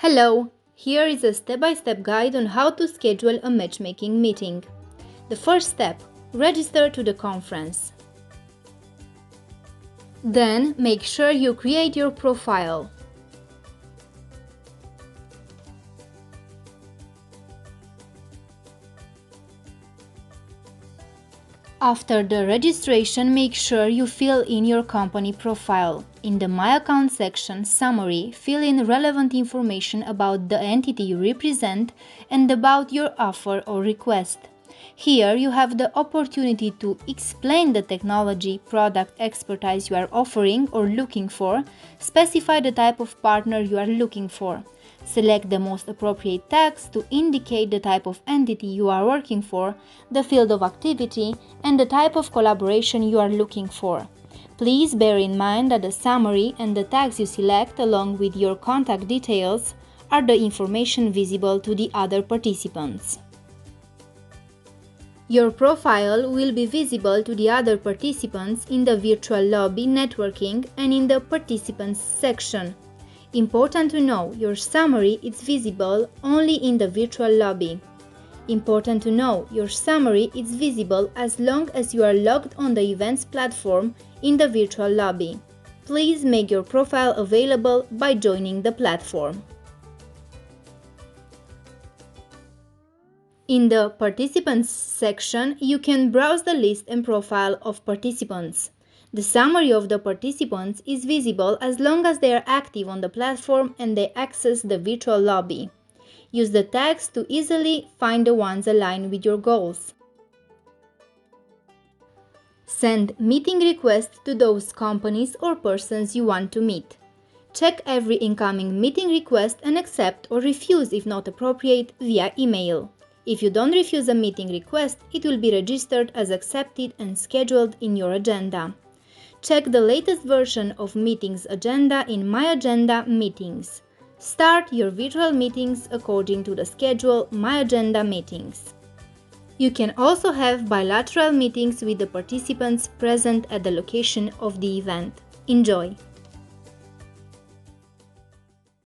Hello! Here is a step-by-step guide on how to schedule a matchmaking meeting. The first step: register to the conference. Then make sure you create your profile. After the registration, make sure you fill in your company profile. In the My Account section summary, fill in relevant information about the entity you represent and about your offer or request. Here you have the opportunity to explain the technology, product, expertise you are offering or looking for, specify the type of partner you are looking for. Select the most appropriate text to indicate the type of entity you are working for, the field of activity, and the type of collaboration you are looking for. Please bear in mind that the summary and the tags you select, along with your contact details, are the information visible to the other participants. Your profile will be visible to the other participants in the virtual lobby networking and in the participants section. Important to know, your summary is visible only in the virtual lobby. Important to know, your summary is visible as long as you are logged on the events platform in the virtual lobby. Please make your profile available by joining the platform. In the Participants section, you can browse the list and profile of participants. The summary of the participants is visible as long as they are active on the platform and they access the virtual lobby. Use the tags to easily find the ones aligned with your goals. Send meeting requests to those companies or persons you want to meet. Check every incoming meeting request and accept or refuse if not appropriate via email. If you don't refuse a meeting request, it will be registered as accepted and scheduled in your agenda. Check the latest version of Meetings agenda in My Agenda Meetings. Start your virtual meetings according to the schedule My Agenda Meetings. You can also have bilateral meetings with the participants present at the location of the event. Enjoy!